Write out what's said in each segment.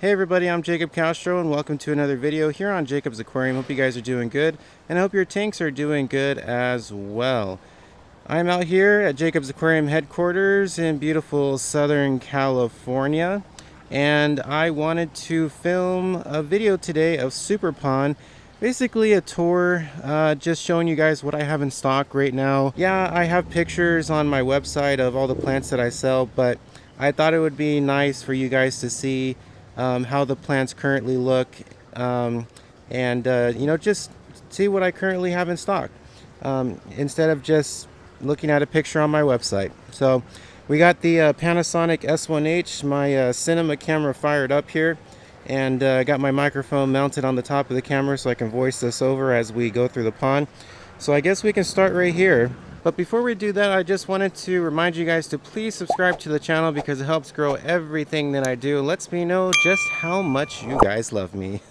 Hey everybody, I'm Jacob Castro and welcome to another video here on Jacob's Aquarium. Hope you guys are doing good and I hope your tanks are doing good as well. I'm out here at Jacob's Aquarium headquarters in beautiful Southern California, and I wanted to film a video today of Super Pond. Basically a tour, just showing you guys what I have in stock right now. Yeah, I have pictures on my website of all the plants that I sell, but I thought it would be nice for you guys to see how the plants currently look, and just see what I currently have in stock, instead of just looking at a picture on my website. So we got the Panasonic S1H, my cinema camera fired up here, and got my microphone mounted on the top of the camera so I can voice this over as we go through the pond. So I guess we can start right here. But before we do that, I just wanted to remind you guys to please subscribe to the channel because it helps grow everything that I do and lets me know just how much you guys love me.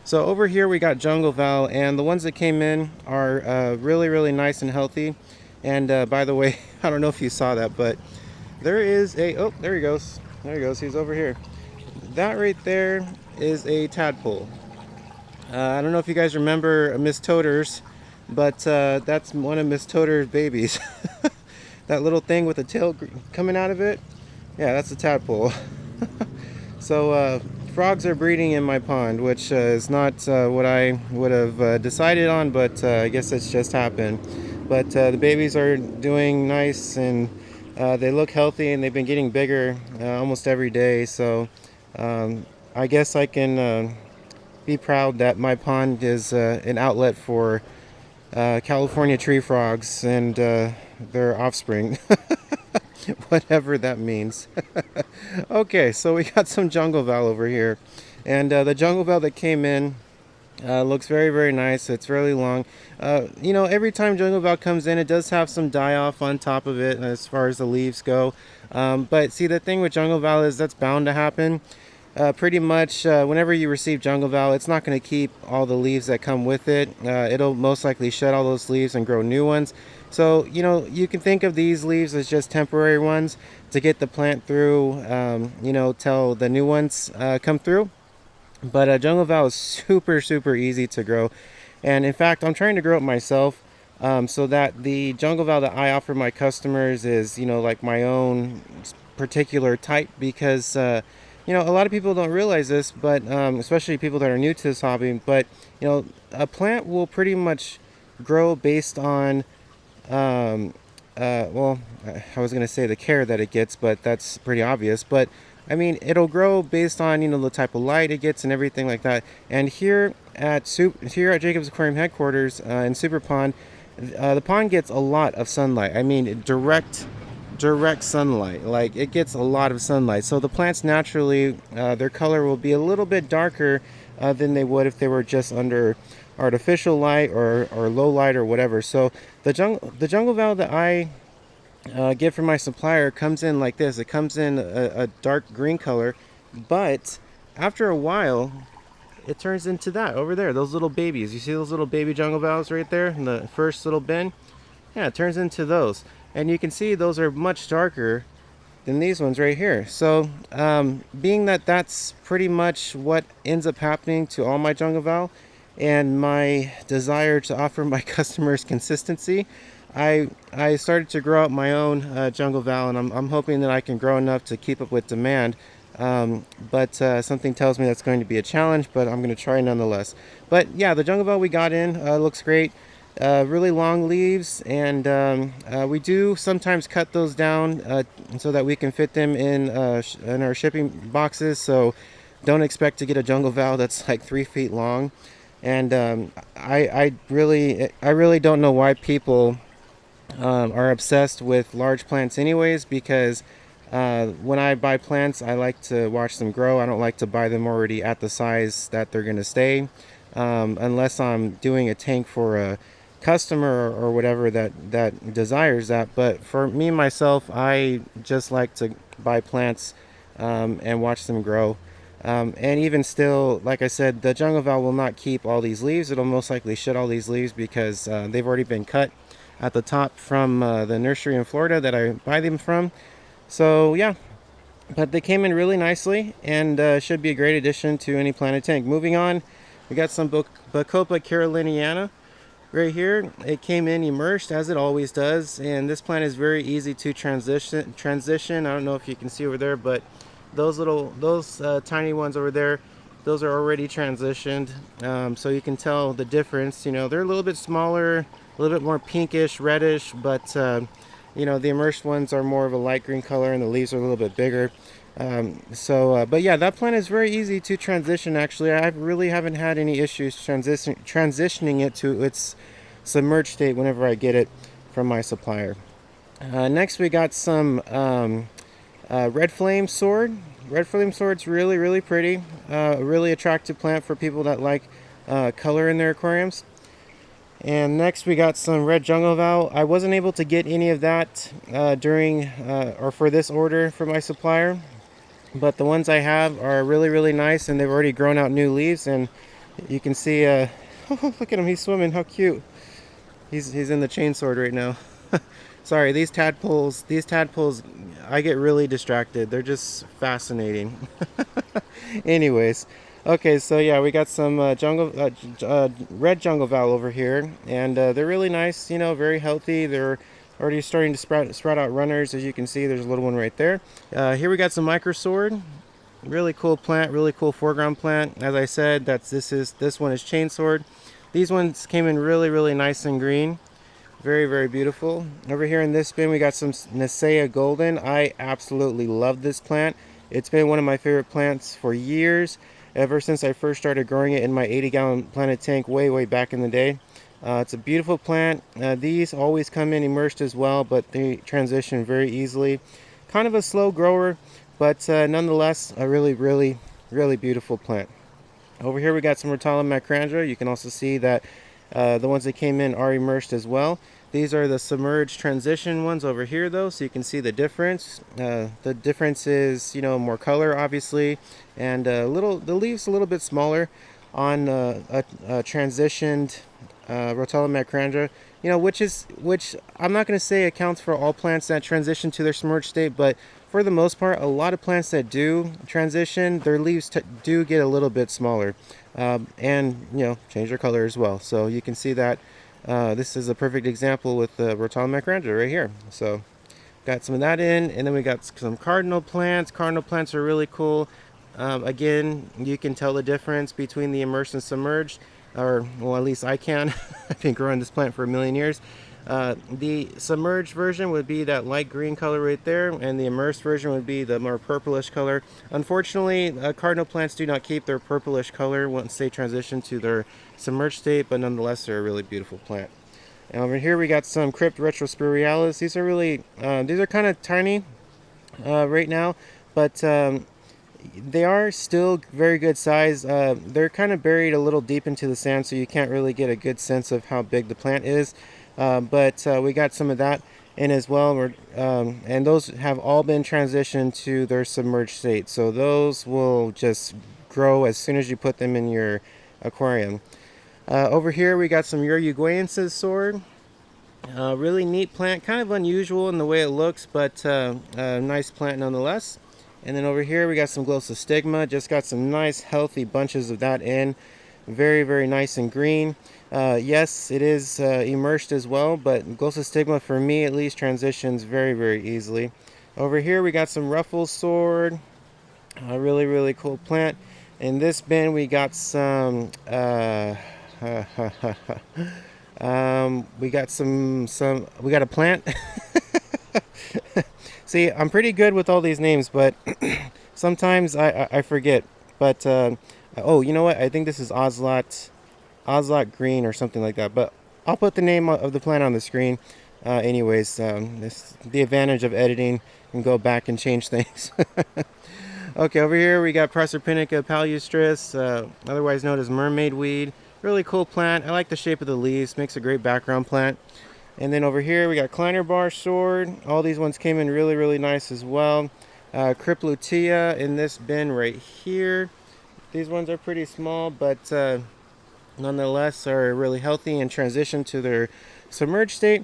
So over here we got Jungle Val, and the ones that came in are really nice and healthy. And by the way, I don't know if you saw that, but there is a, oh, there he goes. There he goes, he's over here. That right there is a tadpole. I don't know if you guys remember Miss Toter's, but that's one of Miss Toter's babies. That little thing with the tail coming out of it, yeah, that's a tadpole. So frogs are breeding in my pond, which is not what I would have decided on, but I guess it's just happened. But the babies are doing nice, and they look healthy, and they've been getting bigger almost every day. So I guess I can be proud that my pond is an outlet for California tree frogs and their offspring. Whatever that means. Okay, so we got some Jungle Val over here, and the Jungle Val that came in looks very nice. It's really long. Every time Jungle Val comes in, it does have some die off on top of it as far as the leaves go. But see, the thing with Jungle Val is that's bound to happen. Pretty much whenever you receive Jungle Val, it's not going to keep all the leaves that come with it. It'll most likely shed all those leaves and grow new ones. So you can think of these leaves as just temporary ones to get the plant through, till the new ones come through. But Jungle Val is super easy to grow, and in fact I'm trying to grow it myself, so that the Jungle Val that I offer my customers is like my own particular type, because a lot of people don't realize this, but especially people that are new to this hobby, but a plant will pretty much grow based on well, I was going to say the care that it gets, but that's pretty obvious. But I mean, it'll grow based on the type of light it gets and everything like that. And here at Jacob's Aquarium headquarters in Super Pond, the pond gets a lot of sunlight. I mean, direct sunlight. Like, it gets a lot of sunlight. So the plants naturally, their color will be a little bit darker than they would if they were just under artificial light or low light or whatever. So the Jungle Val that I get from my supplier comes in like this. It comes in a dark green color, but after a while it turns into that over there, those little babies. You see those little baby Jungle Vals right there in the first little bin? Yeah, it turns into those, and you can see those are much darker than these ones right here. So being that that's pretty much what ends up happening to all my Jungle Val, and my desire to offer my customers consistency, I started to grow out my own Jungle Val, and I'm hoping that I can grow enough to keep up with demand. But something tells me that's going to be a challenge, but I'm going to try nonetheless. But yeah, the Jungle Val we got in looks great. Really long leaves, and we do sometimes cut those down so that we can fit them in our shipping boxes. So don't expect to get a Jungle Val that's like 3 feet long. And I really don't know why people are obsessed with large plants anyways, because when I buy plants, I like to watch them grow. I don't like to buy them already at the size that they're going to stay, unless I'm doing a tank for a customer or whatever that desires that. But for me myself, I just like to buy plants and watch them grow. And even still, like I said, the Jungle Val will not keep all these leaves. It'll most likely shed all these leaves because they've already been cut at the top from the nursery in Florida that I buy them from. So yeah, but they came in really nicely and should be a great addition to any planted tank. Moving on, we got some Bacopa caroliniana right here. It came in immersed as it always does, and this plant is very easy to transition. I don't know if you can see over there, but those tiny ones over there, those are already transitioned, so you can tell the difference. You know, they're a little bit smaller, a little bit more pinkish reddish, but you know, the immersed ones are more of a light green color and the leaves are a little bit bigger. But yeah, that plant is very easy to transition. Actually, I really haven't had any issues transitioning it to its submerged state whenever I get it from my supplier. Next, we got some red flame sword. Red flame sword's really pretty. A really attractive plant for people that like color in their aquariums. And next we got some red jungle val. I wasn't able to get any of that or for this order for my supplier, but the ones I have are really nice, and they've already grown out new leaves. And you can see oh, look at him, he's swimming, how cute. He's in the chain sword right now. Sorry, these tadpoles, I get really distracted. They're just fascinating. Anyways, okay, so yeah, we got some red jungle val over here, and they're really nice, you know, very healthy. They're already starting to sprout out runners. As you can see, there's a little one right there. Here we got some micro sword. Really cool plant, really cool foreground plant. As I said, this one is chain sword. These ones came in really nice and green. Very beautiful. Over here in this bin we got some Nisea golden. I absolutely love this plant. It's been one of my favorite plants for years, ever since I first started growing it in my 80-gallon planted tank way back in the day. It's a beautiful plant. These always come in immersed as well, but they transition very easily. Kind of a slow grower, but nonetheless a really beautiful plant. Over here we got some Rotala macrandra. You can also see that the ones that came in are immersed as well. These are the submerged transition ones over here though, so you can see the difference. The difference is, you know, more color obviously, and the leaves a little bit smaller on a transitioned Rotala macrandra. You know, which I'm not going to say accounts for all plants that transition to their submerged state, but for the most part, a lot of plants that do transition, their leaves do get a little bit smaller, and you know, change their color as well. So you can see that this is a perfect example with the Rotala macrandra right here. So got some of that in, and then we got some cardinal plants. Cardinal plants are really cool. Again, you can tell the difference between the immersed and submerged, or well, at least I can. I've been growing this plant for a million years. The submerged version would be that light green color right there, and the immersed version would be the more purplish color. Unfortunately, cardinal plants do not keep their purplish color once they transition to their submerged state, but nonetheless they're a really beautiful plant. And over here we got some Crypt retrospiralis. These are really these are kind of tiny right now, but they are still very good size. They're kind of buried a little deep into the sand, so you can't really get a good sense of how big the plant is. But we got some of that in as well, and those have all been transitioned to their submerged state. So those will just grow as soon as you put them in your aquarium. Over here we got some Uruguayensis sword. Really neat plant, kind of unusual in the way it looks, but a nice plant nonetheless. And then over here we got some Glossostigma. Just got some nice healthy bunches of that in. Very nice and green. Yes, it is immersed as well, but Glossostigma for me at least transitions very easily. Over here we got some Ruffles sword. A really cool plant. In this bin we got some we got a plant. See, I'm pretty good with all these names, but sometimes I forget. But oh, you know what? I think this is Oslot Green or something like that. But I'll put the name of the plant on the screen. Anyways, this the advantage of editing and go back and change things. Okay, over here we got Proserpinica palustris, otherwise known as mermaid weed. Really cool plant. I like the shape of the leaves. Makes a great background plant. And then over here we got Kleiner bar sword. All these ones came in really nice as well. Cryptlutea in this bin right here. These ones are pretty small, but nonetheless are really healthy and transition to their submerged state.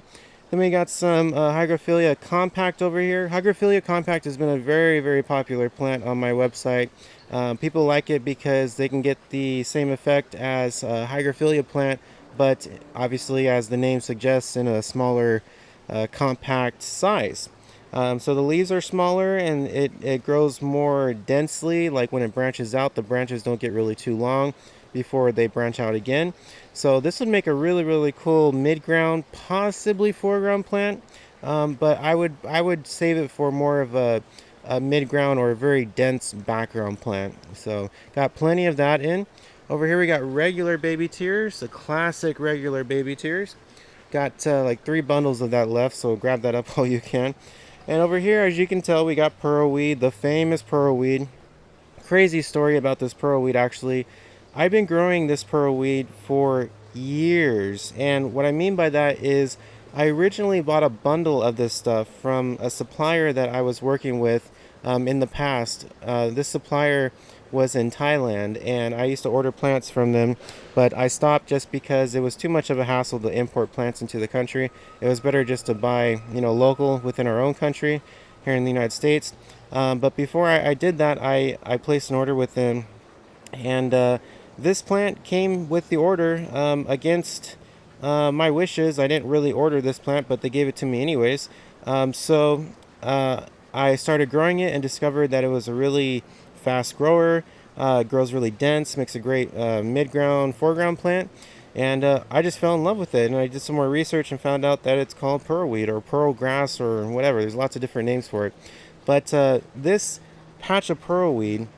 Then we got some Hygrophila compact over here. Hygrophila compact has been a very, very popular plant on my website. People like it because they can get the same effect as a Hygrophila plant, but obviously, as the name suggests, in a smaller compact size. So the leaves are smaller and it grows more densely. Like when it branches out, the branches don't get really too long before they branch out again. So this would make a really, really cool mid-ground, possibly foreground plant. But I would save it for more of a mid-ground or a very dense background plant. So got plenty of that in. Over here we got regular baby tears, the classic regular baby tears. Got like 3 bundles of that left, so grab that up while you can. And over here, as you can tell, we got pearlweed, the famous pearlweed. Crazy story about this pearlweed, actually. I've been growing this pearlweed for years, and what I mean by that is I originally bought a bundle of this stuff from a supplier that I was working with in the past. This supplier was in Thailand, and I used to order plants from them, but I stopped just because it was too much of a hassle to import plants into the country. It was better just to buy, local within our own country here in the United States. But before I did that, I placed an order with them, and this plant came with the order against my wishes. I didn't really order this plant, but they gave it to me anyways. So I started growing it and discovered that it was a really fast grower, grows really dense, makes a great mid-ground, foreground plant, and I just fell in love with it. And I did some more research and found out that it's called pearlweed or pearl grass or whatever. There's lots of different names for it. But this patch of pearlweed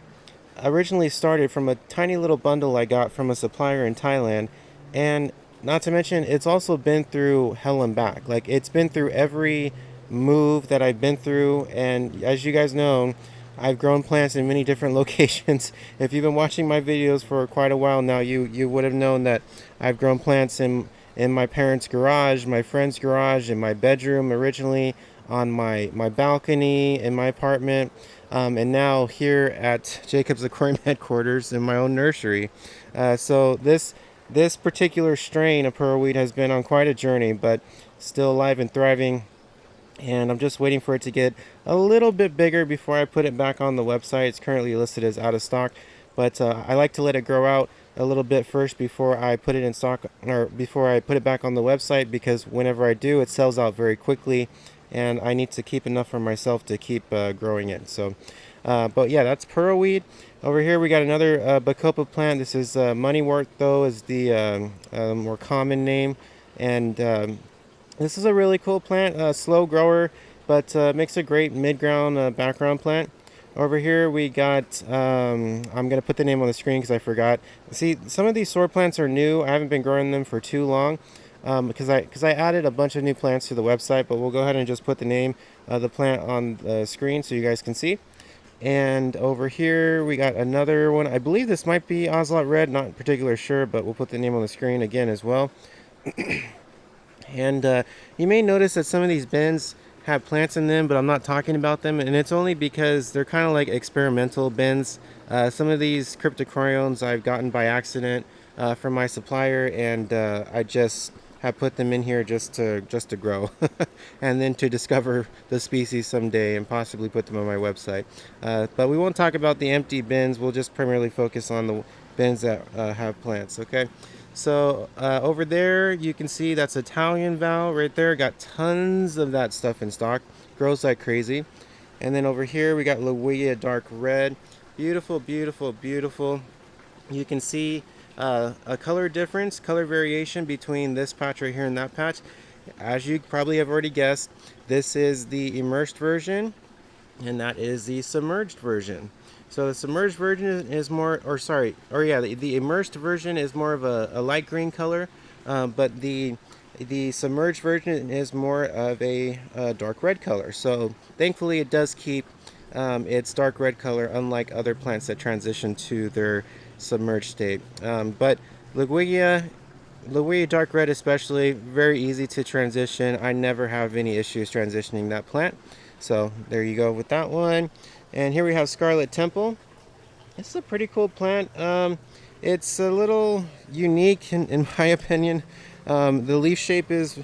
originally started from a tiny little bundle I got from a supplier in Thailand, and not to mention it's also been through hell and back. Like, it's been through every move that I've been through, and as you guys know, I've grown plants in many different locations. If you've been watching my videos for quite a while now, you would have known that I've grown plants in my parents' garage, my friend's garage, in my bedroom originally, on my balcony in my apartment, and now here at Jacob's Aquarium headquarters in my own nursery. So this particular strain of pearlweed has been on quite a journey, but still alive and thriving. And I'm just waiting for it to get a little bit bigger before I put it back on the website. It's currently listed as out of stock, but I like to let it grow out a little bit first before I put it in stock, or before I put it back on the website, because whenever I do, it sells out very quickly, and I need to keep enough for myself to keep growing it. So, but yeah, that's pearlweed. Over here we got another bacopa plant. This is moneywort, though, is the more common name, and this is a really cool plant, slow grower, but makes a great mid-ground background plant. Over here we got, I'm going to put the name on the screen because I forgot. See, some of these soar plants are new. I haven't been growing them for too long because I added a bunch of new plants to the website, but we'll go ahead and just put the name of the plant on the screen so you guys can see. And over here we got another one. I believe this might be Ocelot Red, not particularly sure, but we'll put the name on the screen again as well. And you may notice that some of these bins have plants in them, but I'm not talking about them, and it's only because they're kind of like experimental bins. Some of these cryptocoryons I've gotten by accident from my supplier, and I just have put them in here just to grow and then to discover the species someday and possibly put them on my website. But we won't talk about the empty bins. We'll just primarily focus on the bins that have plants. Okay. So over there you can see that's Italian Val right there. Got tons of that stuff in stock. Grows like crazy. And then over here we got Loelia Dark Red. Beautiful, beautiful, beautiful. You can see a color difference, color variation between this patch right here and that patch. As you probably have already guessed, this is the immersed version, and that is the submerged version. So the submerged version is more, the immersed version is more of a light green color, but the submerged version is more of a dark red color. So thankfully it does keep its dark red color, unlike other plants that transition to their submerged state. But Loelia Dark Red especially, very easy to transition. I never have any issues transitioning that plant. So there you go with that one. And here we have Scarlet Temple. It's a pretty cool plant. It's a little unique in my opinion. The leaf shape is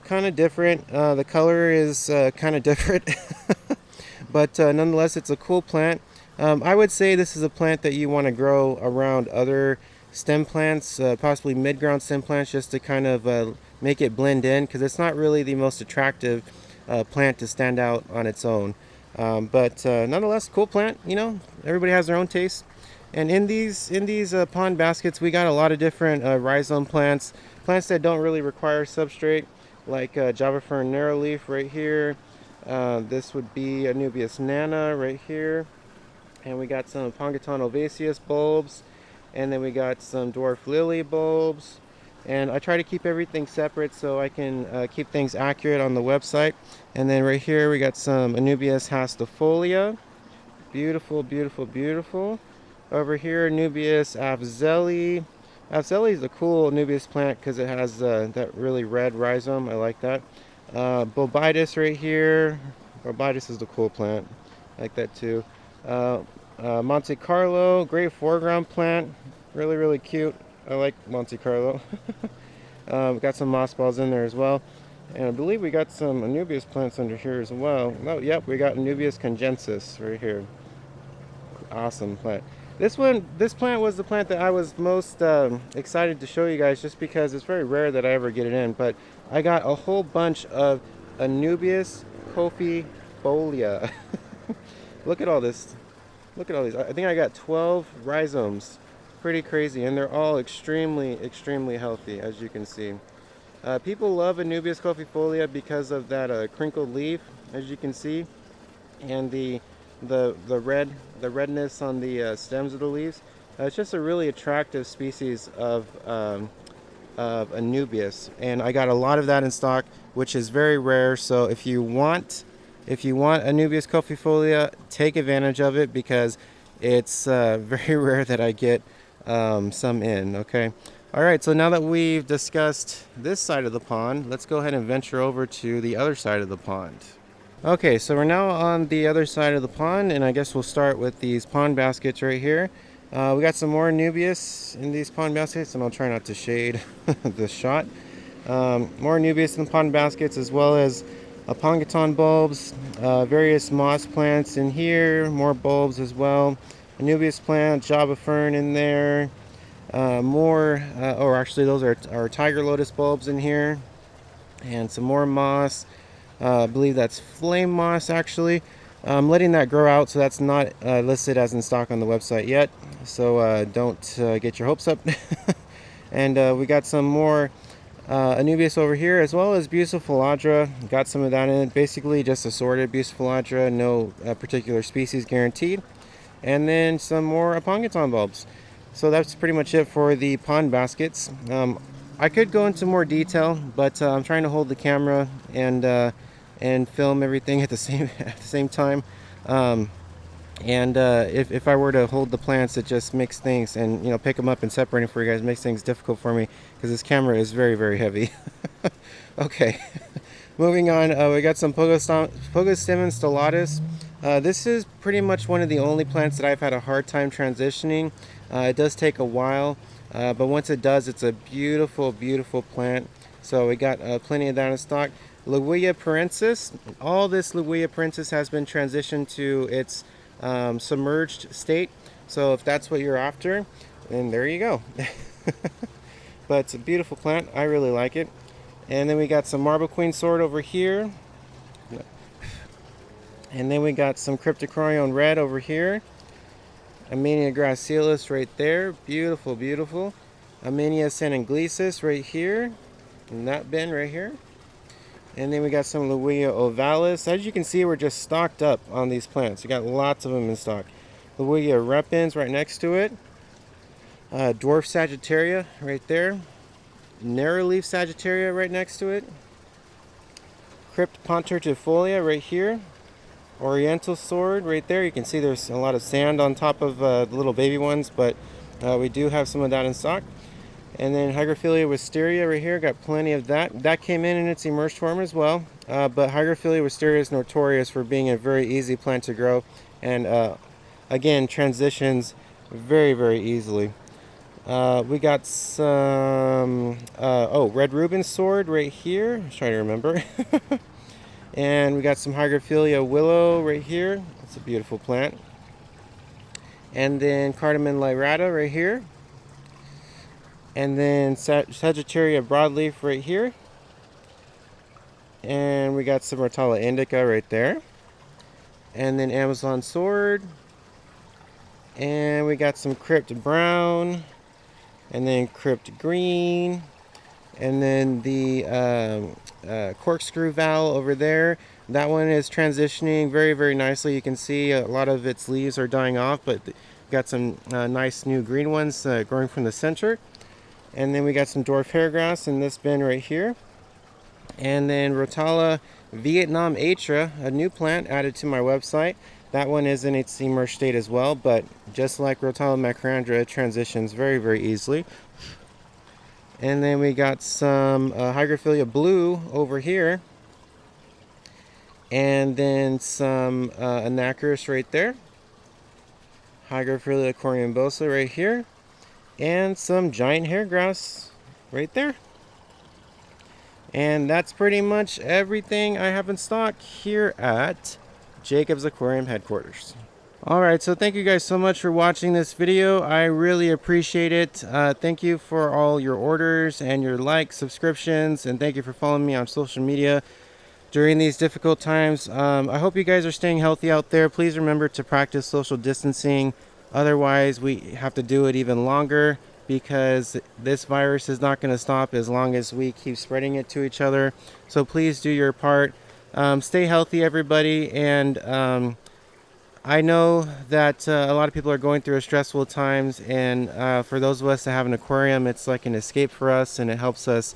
kind of different. The color is kind of different, but nonetheless, it's a cool plant. I would say this is a plant that you want to grow around other stem plants, possibly mid-ground stem plants, just to kind of make it blend in, because it's not really the most attractive plant to stand out on its own. But nonetheless, cool plant. You know, everybody has their own taste. And in these pond baskets, we got a lot of different rhizome plants that don't really require substrate, like Java fern narrowleaf right here. This would be Anubias nana right here. And we got some Pongaton ovaceus bulbs. And then we got some dwarf lily bulbs. And I try to keep everything separate so I can keep things accurate on the website. And then right here we got some Anubias hastifolia. Beautiful, beautiful, beautiful. Over here, Anubias afzelii. Afzelii is a cool Anubias plant because it has that really red rhizome. I like that. Bobitis right here. Bobitis is the cool plant. I like that too. Monte Carlo, great foreground plant. Really, really cute. I like Monte Carlo. Got some moss balls in there as well. And I believe we got some Anubias plants under here as well. Oh, yep, we got Anubias congensis right here. Awesome plant. This plant was the plant that I was most excited to show you guys, just because it's very rare that I ever get it in. But I got a whole bunch of Anubias cofifolia. Look at all this. Look at all these. I think I got 12 rhizomes. Pretty crazy, and they're all extremely, extremely healthy, as you can see. People love Anubias cofifolia because of that crinkled leaf, as you can see, and the redness on the stems of the leaves. It's just a really attractive species of Anubias, and I got a lot of that in stock, which is very rare. So if you want Anubias cofifolia, take advantage of it, because it's very rare that I get some in. Okay, all right, so now that we've discussed this side of the pond, let's go ahead and venture over to the other side of the pond. Okay, so we're now on the other side of the pond, and I guess we'll start with these pond baskets right here. We got some more Anubias in these pond baskets, and I'll try not to shade this shot. More Anubias in the pond baskets, as well as Pongaton bulbs, various moss plants in here, more bulbs as well. Anubias plant, Java fern in there. Actually those are tiger lotus bulbs in here. And some more moss. I believe that's flame moss actually. I'm letting that grow out, so that's not listed as in stock on the website yet. So don't get your hopes up. And we got some more Anubias over here, as well as Bucephaladra. Got some of that in it. Basically just assorted Bucephaladra, no particular species guaranteed. And then some more Pongaton bulbs. So that's pretty much it for the pond baskets. I could go into more detail, but I'm trying to hold the camera and film everything at the same time. If I were to hold the plants, it just makes things, and pick them up and separate them for you guys, makes things difficult for me, because this camera is very, very heavy. Okay, moving on. We got some Pogostemon stellatus. This is pretty much one of the only plants that I've had a hard time transitioning. It does take a while, but once it does, it's a beautiful, beautiful plant. So we got plenty of that in stock. Liguilla parensis. All this Liguilla parensis has been transitioned to its submerged state. So if that's what you're after, then there you go. But it's a beautiful plant. I really like it. And then we got some marble queen sword over here. And then we got some Cryptocoryone red over here. Amenia gracilis right there. Beautiful, beautiful. Amenia senenglesis right here. In that bin right here. And then we got some Liguilla ovalis. As you can see, we're just stocked up on these plants. We got lots of them in stock. Liguilla repens right next to it. Dwarf Sagittaria right there. Narrowleaf Sagittaria right next to it. Crypt ponturtifolia right here. Oriental sword right there. You can see there's a lot of sand on top of the little baby ones, but we do have some of that in stock. And then Hygrophila wisteria right here, got plenty of that. That came in its emerged form as well. But Hygrophila wisteria is notorious for being a very easy plant to grow, and again, transitions very, very easily. We got some, oh, red Reuben sword right here. I'm trying to remember. And we got some Hygrophila willow right here. That's a beautiful plant. And then cardamom lyrata right here. And then Sagittaria broadleaf right here. And we got some Rotala indica right there. And then Amazon sword. And we got some Crypt brown. And then Crypt green. And then the corkscrew valve over there. That one is transitioning very, very nicely. You can see a lot of its leaves are dying off, but got some nice new green ones growing from the center. And then we got some dwarf hairgrass in this bin right here. And then Rotala Vietnam Atra, a new plant added to my website. That one is in its emerged state as well, but just like Rotala macrandra, it transitions very, very easily. And then we got some Hygrophila blue over here. And then some Anacharis right there. Hygrophila coriambosa right here. And some giant hairgrass right there. And that's pretty much everything I have in stock here at Jacob's Aquarium headquarters. Alright, so thank you guys so much for watching this video. I really appreciate it. Thank you for all your orders and your likes, subscriptions, and thank you for following me on social media during these difficult times. I hope you guys are staying healthy out there. Please remember to practice social distancing. Otherwise, we have to do it even longer because this virus is not going to stop as long as we keep spreading it to each other. So please do your part. Stay healthy, everybody, and I know that a lot of people are going through stressful times, and for those of us that have an aquarium, it's like an escape for us, and it helps us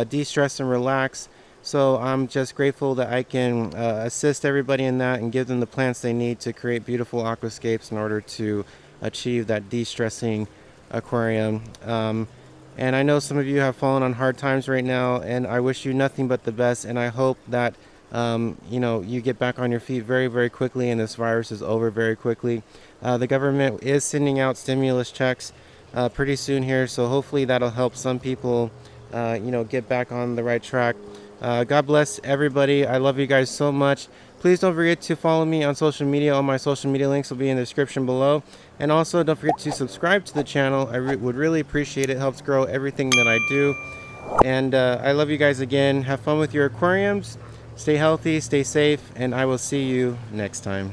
de-stress and relax. So I'm just grateful that I can assist everybody in that and give them the plants they need to create beautiful aquascapes in order to achieve that de-stressing aquarium. And I know some of you have fallen on hard times right now, and I wish you nothing but the best, and I hope that you know, you get back on your feet very, very quickly, and this virus is over very quickly. The government is sending out stimulus checks pretty soon here, so hopefully that'll help some people, you know, get back on the right track. God bless everybody. I love you guys so much. Please don't forget to follow me on social media. All my social media links will be in the description below. And also don't forget to subscribe to the channel. I would really appreciate it. It helps grow everything that I do. And I love you guys again. Have fun with your aquariums. Stay healthy, stay safe, and I will see you next time.